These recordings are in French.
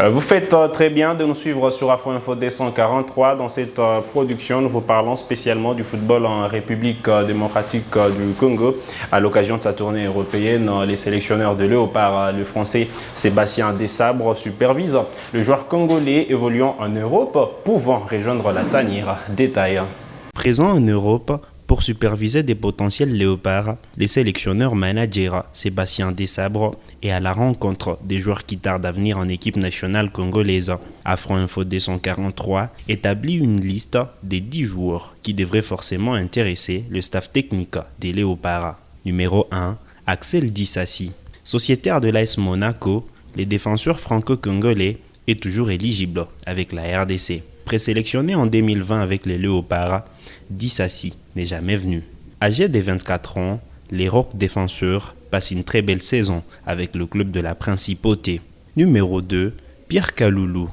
Vous faites très bien de nous suivre sur Afro Info 243. Dans cette production, nous vous parlons spécialement du football en République démocratique du Congo. À l'occasion de sa tournée européenne, les sélectionneurs de Léopard, le français Sébastien Desabre, supervise le joueur congolais évoluant en Europe, pouvant rejoindre la tanière. Détail. Présent en Europe, pour superviser des potentiels léopards, les sélectionneurs managers Sébastien Desabre est à la rencontre des joueurs qui tardent à venir en équipe nationale congolaise. Afro Info 243 établit une liste des 10 joueurs qui devraient forcément intéresser le staff technique des léopards. Numéro 1, Axel Disasi. Sociétaire de l'AS Monaco, le défenseur franco-congolais est toujours éligible avec la RDC. Présélectionné en 2020 avec les léopards, Disasi n'est jamais venu. Âgé de 24 ans, les Rocs défenseurs passent une très belle saison avec le club de la Principauté. Numéro 2, Pierre Kaloulou.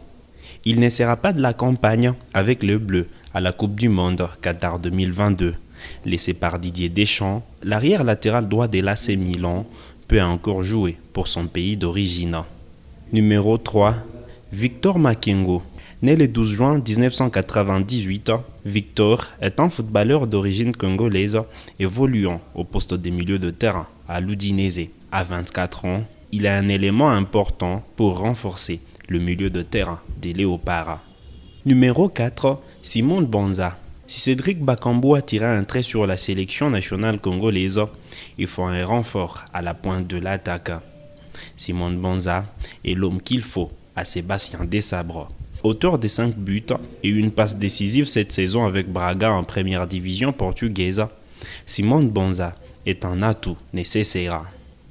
Il ne sera pas de la campagne avec le Bleu à la Coupe du Monde Qatar 2022. Laissé par Didier Deschamps, l'arrière latéral droit de l'AC Milan peut encore jouer pour son pays d'origine. Numéro 3, Victor Makengo. Né le 12 juin 1998, Victor est un footballeur d'origine congolaise évoluant au poste de milieu de terrain à l'Udinese. À 24 ans, il a un élément important pour renforcer le milieu de terrain des Léopards. Numéro 4, Simon Bonza. Si Cédric Bakambu a tiré un trait sur la sélection nationale congolaise, il faut un renfort à la pointe de l'attaque. Simon Bonza est l'homme qu'il faut à Sébastien Desabre. Auteur de 5 buts et une passe décisive cette saison avec Braga en première division portugaise, Simon Bonza est un atout nécessaire.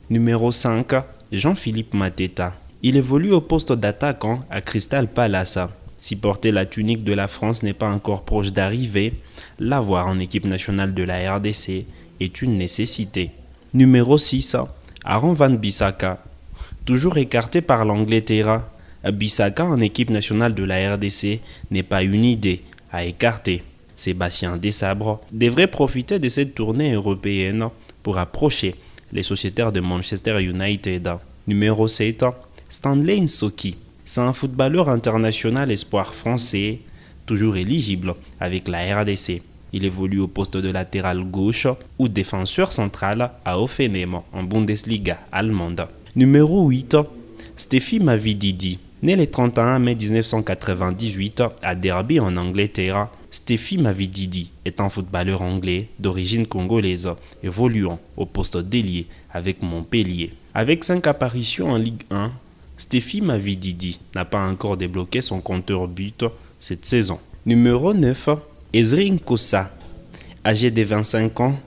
Numéro 5, Jean-Philippe Mateta. Il évolue au poste d'attaquant à Crystal Palace. Si porter la tunique de la France n'est pas encore proche d'arriver, l'avoir en équipe nationale de la RDC est une nécessité. Numéro 6, Aaron Van Bissaka. Toujours écarté par l'Angleterre, Bissaka en équipe nationale de la RDC n'est pas une idée à écarter. Sébastien Desabre devrait profiter de cette tournée européenne pour approcher les sociétaires de Manchester United. Numéro 7, Stanley Nsoki. C'est un footballeur international espoir français, toujours éligible avec la RDC. Il évolue au poste de latéral gauche ou défenseur central à Hoffenheim en Bundesliga allemande. Numéro 8, Stephy Mavididi. Né le 31 mai 1998 à Derby en Angleterre, Stephy Mavididi est un footballeur anglais d'origine congolaise, évoluant au poste d'ailier avec Montpellier. Avec 5 apparitions en Ligue 1, Stephy Mavididi n'a pas encore débloqué son compteur but cette saison. Numéro 9, Ezri Nkosa. Âgé de 25 ans,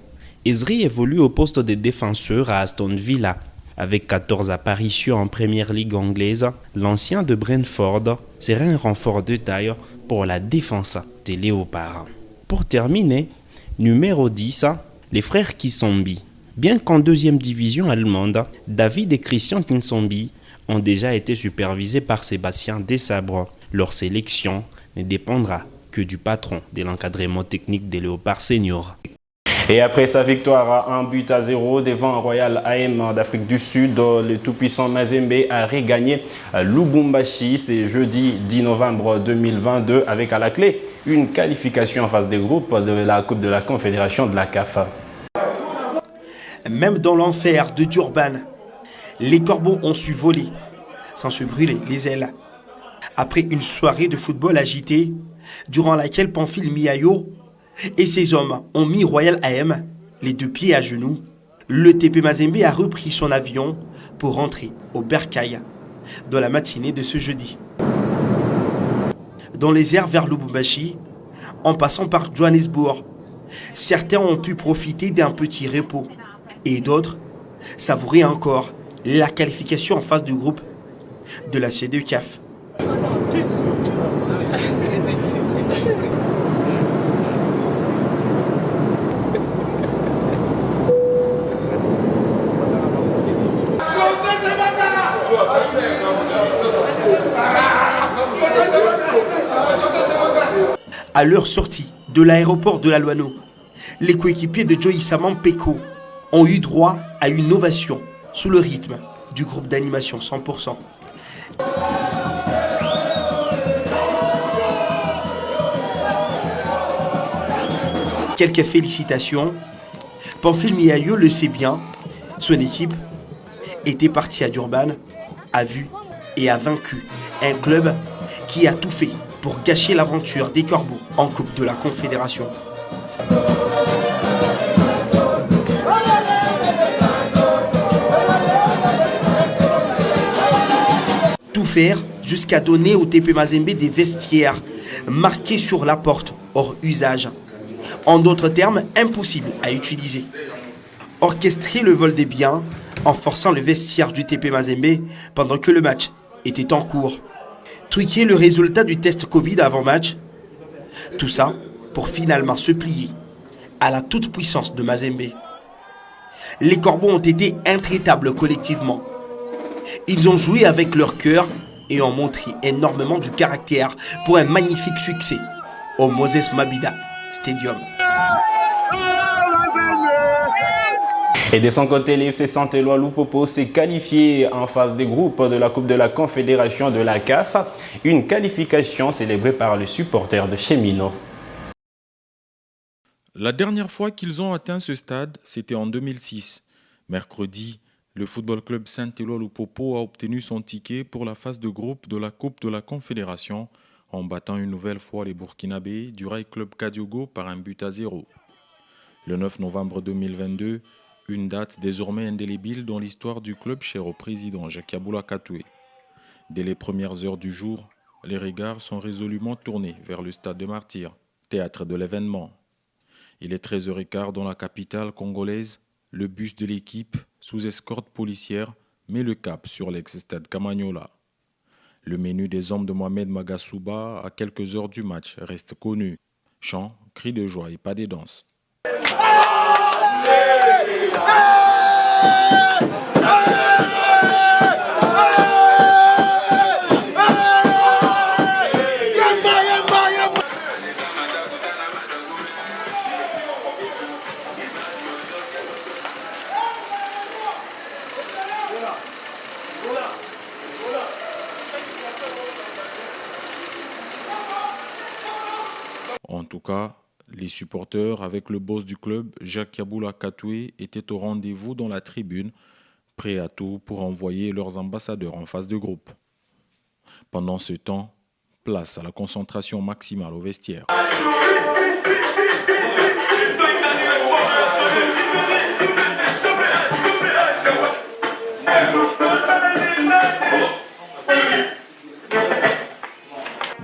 Ezri évolue au poste de défenseur à Aston Villa. Avec 14 apparitions en Première Ligue anglaise, l'ancien de Brentford serait un renfort de taille pour la défense des Léopards. Pour terminer, numéro 10, les frères Kisombi. Bien qu'en deuxième division allemande, David et Christian Kinsombi ont déjà été supervisés par Sébastien Desabre. Leur sélection ne dépendra que du patron de l'encadrement technique des Léopards seniors. Et après sa victoire à 1-0 devant Royal AM d'Afrique du Sud, le tout-puissant Mazembe a regagné Lubumbashi. C'est jeudi 10 novembre 2022 avec à la clé une qualification en phase de groupe de la Coupe de la Confédération de la CAF. Même dans l'enfer de Durban, les corbeaux ont su voler sans se brûler les ailes. Après une soirée de football agitée, durant laquelle Pamphile Miayo et ses hommes ont mis Royal AM les 2 pieds à genoux, le TP Mazembe a repris son avion pour rentrer au Bercail dans la matinée de ce jeudi. Dans les airs vers Lubumbashi, en passant par Johannesburg, certains ont pu profiter d'un petit repos et d'autres savourer encore la qualification en phase de groupe de la CEDECAF. À leur sortie de l'aéroport de la Loano, les coéquipiers de Joey Samampeko ont eu droit à une ovation sous le rythme du groupe d'animation 100%. Quelques félicitations. Pamphile Miayo le sait bien, son équipe était partie à Durban, a vu et a vaincu un club qui a tout fait pour gâcher l'aventure des Corbeaux en Coupe de la Confédération. Tout faire jusqu'à donner au TP Mazembe des vestiaires marqués sur la porte hors usage. En d'autres termes, impossible à utiliser. Orchestrer le vol des biens en forçant le vestiaire du TP Mazembe pendant que le match était en cours. Truquer le résultat du test Covid avant match. Tout ça pour finalement se plier à la toute-puissance de Mazembe. Les Corbeaux ont été intraitables collectivement. Ils ont joué avec leur cœur et ont montré énormément du caractère pour un magnifique succès au Moses Mabida Stadium. Et de son côté, l'FC Saint-Éloi Lupopo s'est qualifié en phase des groupes de la Coupe de la Confédération de la CAF. Une qualification célébrée par les supporters de Chemino. La dernière fois qu'ils ont atteint ce stade, c'était en 2006. Mercredi, le Football Club Saint-Éloi Lupopo a obtenu son ticket pour la phase de groupe de la Coupe de la Confédération en battant une nouvelle fois les Burkinabés du Rail Club Kadiogo par 1-0. Le 9 novembre 2022, une date désormais indélébile dans l'histoire du club cher au président Jacques Yaboula Katoué. Dès les premières heures du jour, les regards sont résolument tournés vers le stade de Martyrs, théâtre de l'événement. Il est 13h15 dans la capitale congolaise. Le bus de l'équipe, sous escorte policière, met le cap sur l'ex-stade Kamagnola. Le menu des hommes de Mohamed Magasuba, à quelques heures du match, reste connu. Chants, cris de joie et pas des danses. En tout cas, les supporters, avec le boss du club, Jacques Yaboula Katoué, étaient au rendez-vous dans la tribune, prêts à tout pour envoyer leurs ambassadeurs en phase de groupe. Pendant ce temps, place à la concentration maximale au vestiaire.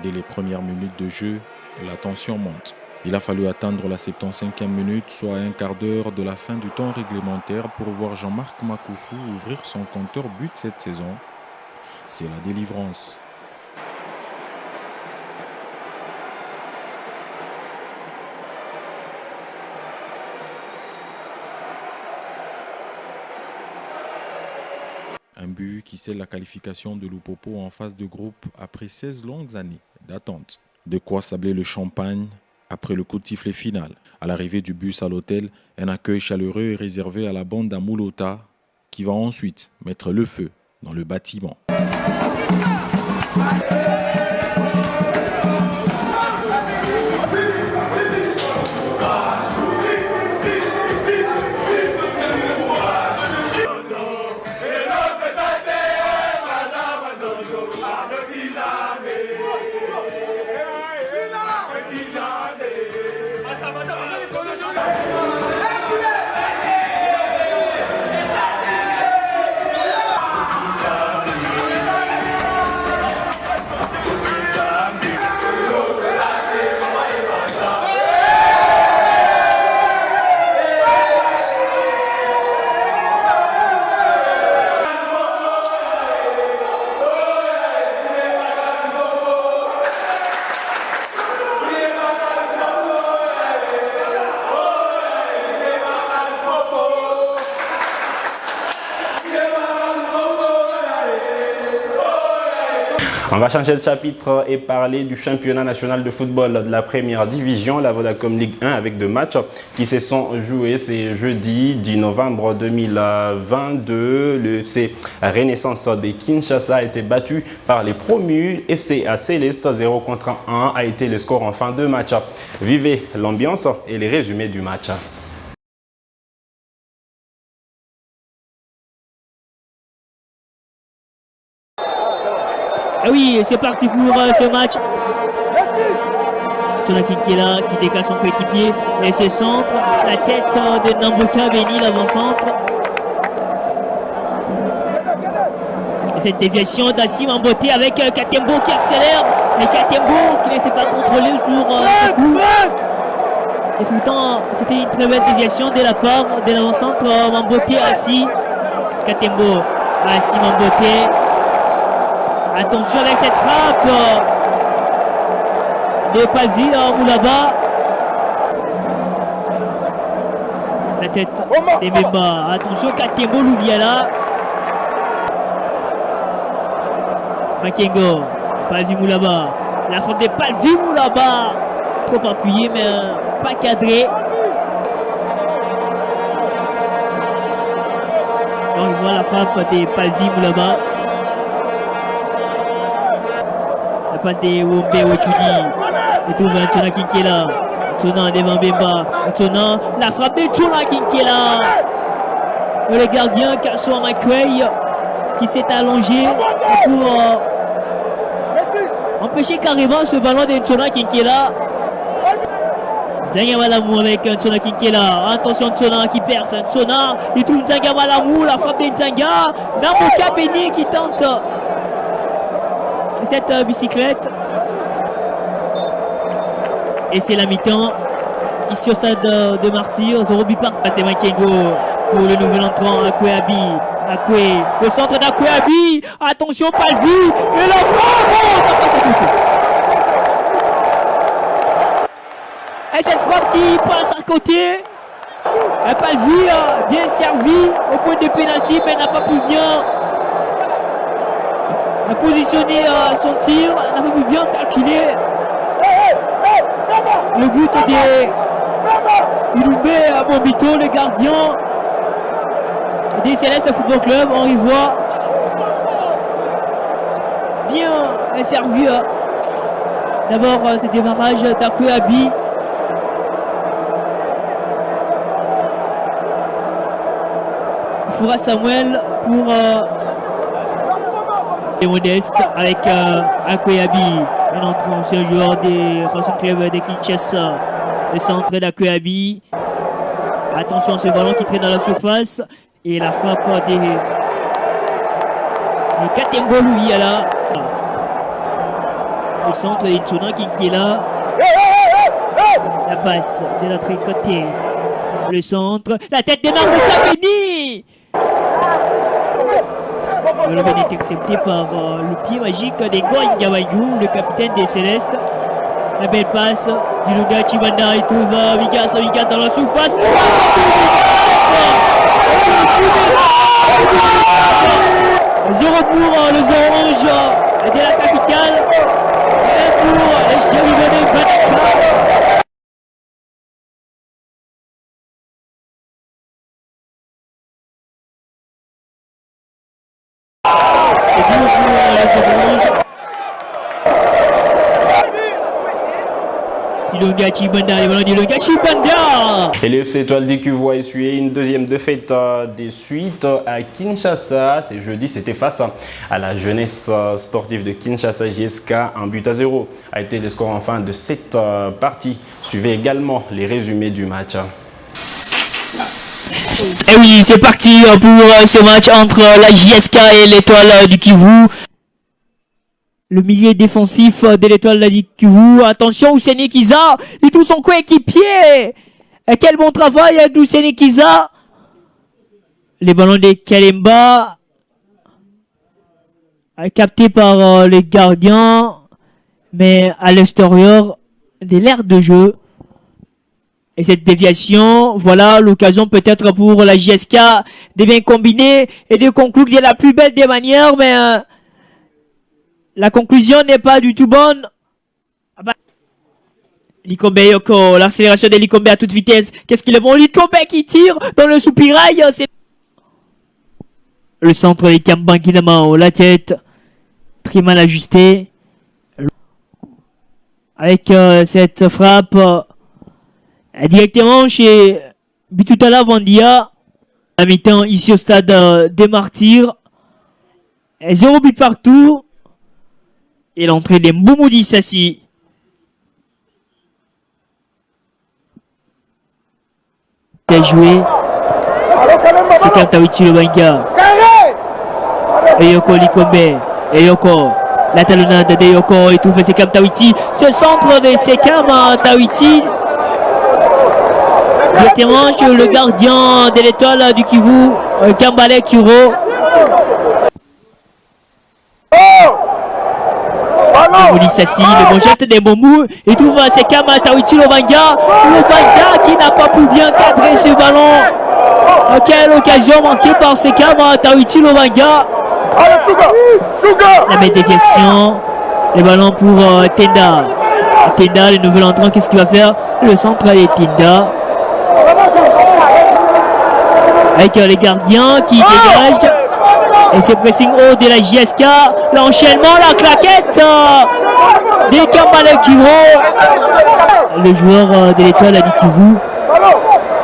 Dès les premières minutes de jeu, la tension monte. Il a fallu attendre la 75e minute, soit un quart d'heure de la fin du temps réglementaire pour voir Jean-Marc Makoussou ouvrir son compteur but cette saison. C'est la délivrance. Un but qui scelle la qualification de Lupopo en phase de groupe après 16 longues années d'attente. De quoi sabler le champagne après le coup de sifflet final. À l'arrivée du bus à l'hôtel, un accueil chaleureux est réservé à la bande d'Amoulota qui va ensuite mettre le feu dans le bâtiment. On va changer de chapitre et parler du championnat national de football de la première division, la Vodacom Ligue 1, avec deux matchs qui se sont joués. C'est jeudi 10 novembre 2022. Le FC Renaissance de Kinshasa a été battu par les promus. FC à Céleste 0 contre 1 a été le score en fin de match. Vivez l'ambiance et les résumés du match. Ah oui, c'est parti pour ce match. Tchona Kinkela qui décale son coéquipier et ses centres. La tête de Namboka Béni, l'avant-centre. Cette déviation d'Assim en beauté avec Katembo qui accélère. Et Katembo qui ne s'est pas contrôlé sur ce coup. Et pourtant, c'était une très belle déviation de la part de l'avant-centre Mamboté Assis. Katembo, Assis Mamboté. Attention avec cette frappe de Palvi Moulaba. La tête des Memba. Attention Katembo Loubiala. Makengo. Palvi Moulaba. La frappe de Palvi Moulaba. Trop appuyé mais pas cadré. On voit la frappe de Palvi Moulaba. La passe de Wombe Wachudi. Et trouve Tchona Kinkela. Tchona devant Bemba. Tchona. La frappe de Tchona Kinkela. Et le gardien Kassoua Makwei qui s'est allongé pour empêcher carrément ce ballon de Tchona Kinkela. Nzanga Malamou avec Tchona Kinkela. Attention Tchona qui perce. Tchona. Il trouve Nzanga Malamou. La frappe de Nzanga. Namboka Béni qui tente cette bicyclette. Et c'est la mi-temps ici au stade de Martyrs. 0 but par Makengo pour le nouvel entrant Akweabi. Akwe, le centre d'Akweabi. Attention Palvi. Et la frappe, oh, ça passe à côté. Et cette frappe qui passe à côté. Palvi bien servi au point de pénalty mais n'a pas pu bien positionner son tir, n'a pas pu bien calculer le but de Iloumbe Bombito, le gardien des Célestes Football Club. On y voit bien servi d'abord ce démarrage d'Akweabi. Foura Samuel pour Modeste avec Akweabi, un entrant, c'est un joueur des Racing Club de Kinshasa, le centre d'Akweabi. Attention, ce ballon qui traîne dans la surface et la frappe des Katembo Loubiala. Le centre de Tchona Kinkela. La passe de notre côté. Le centre, la tête de Namboka Béni. Le ballon est accepté par le pied magique de Goï Gabayou, le capitaine des Célestes. La belle passe du Lunga Chibanda, il trouve Vigas dans la surface. 0 pour les oranges de la capitale. Et pour les chérubins de Badaka. Et le FC Étoile du Kivu a essuyé une deuxième défaite des suites à Kinshasa. C'est jeudi, c'était face à la jeunesse sportive de Kinshasa JSK. 1-0 a été le score en fin de cette partie. Suivez également les résumés du match. Et oui, c'est parti pour ce match entre la JSK et l'Étoile du Kivu. Le milieu défensif de l'Étoile du Kivu. Attention, Ousseini Kiza. Il touche son coéquipier. Quel bon travail d'Ousseini Kiza. Les ballons de Kalemba. Captés par les gardiens. Mais à l'extérieur de l'aire de jeu. Et cette déviation, voilà l'occasion peut-être pour la JSK de bien combiner et de conclure de la plus belle des manières, mais La conclusion n'est pas du tout bonne. Ah bah. Likombe Yoko, l'accélération de Likombe à toute vitesse. Qu'est-ce qu'il est bon? Likombe qui tire dans le soupirail. C'est le centre des Kamban Kinamao, la tête très mal ajustée. Avec cette frappe directement chez Bitutala Vandia. À mi-temps ici au stade des Martyrs. 0 but partout. Et l'entrée des Mboumoudi Sassi. C'est joué. C'est Kantawichi Lobanga. Eyoko Likombe. Eyoko. La talonnade de Eyoko étouffe Sekam Tawiti. Ce centre de Sekam Tawiti. Directement sur le gardien de l'étoile du Kivu, Kambale Kuro. Mboumoudi Sassi, le bon geste des Mbomou. Il trouve Sekam Tawiti Lobanga. Lobanga qui n'a pas pu bien cadrer ce ballon. Quelle occasion manquée par Sekam Tawiti Lobanga. La déviation. Le ballon pour Tenda. Tenda, le nouvel entrant, qu'est-ce qu'il va faire? Le centre est Tenda. Avec les gardiens qui dégagent. Et c'est pressing haut de la JSK. L'enchaînement, la claquette des Kambale Kuro. Le joueur de l'étoile a dit Kivu.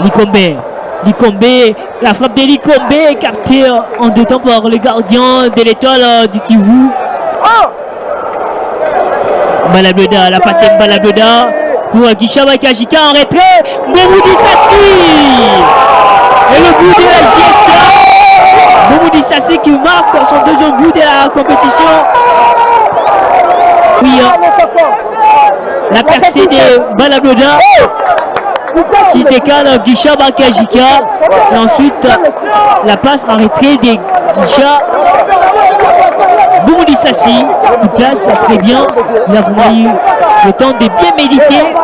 Likombe. Likombe, la frappe de Likombe est captée en deux temps par le gardien de l'étoile du Kivu. Balabeda, la patte Balabeda pour Gishaba Kajika en retrait. Mboumoudi Sassi. Et le but de la JSK. Mboumoudi Sassi qui marque son deuxième but de la compétition. Puis la percée de Balabeda qui décale Gishaba Kajika. Et ensuite la passe en retrait de Gisha. Mboumoudi Sassi qui place très bien. Il a vraiment eu le temps de bien méditer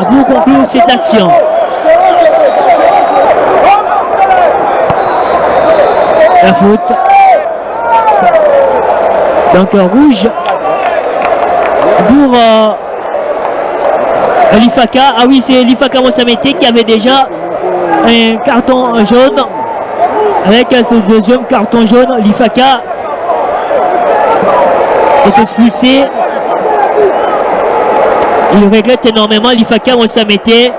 pour conclure cette action. La faute. Donc rouge pour Lifaka. Ah oui, c'est Lifaka Mosamete qui avait déjà un carton jaune. Avec ce deuxième carton jaune, Lifaka est expulsé. Il regrette énormément Lifaka Mosamete.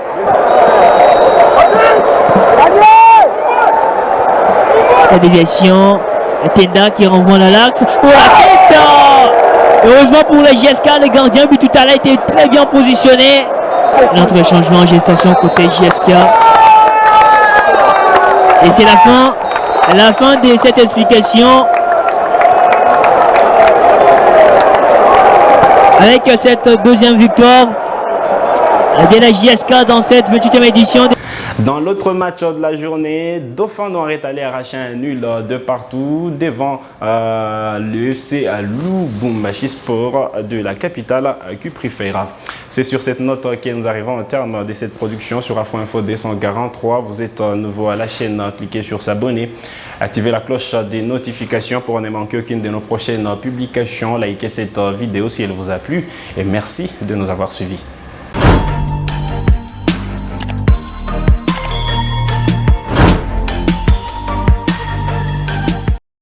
La déviation. Tenda qui renvoie à l'axe. Oh la tête. Heureusement pour la JSK, le gardien but tout à l'heure était très bien positionné. Notre changement en gestation côté JSK. Et c'est la fin de cette explication. Avec cette deuxième victoire de la JSK dans cette 28e édition. Dans l'autre match de la journée, Dauphin Noir est allé arracher un nul de partout devant le FC Lubumbashi Sport de la capitale Cuprifeira. C'est sur cette note que nous arrivons au terme de cette production sur Afro Info 243. Vous êtes nouveau à la chaîne, cliquez sur s'abonner, activez la cloche des notifications pour ne manquer aucune de nos prochaines publications. Likez cette vidéo si elle vous a plu et merci de nous avoir suivis.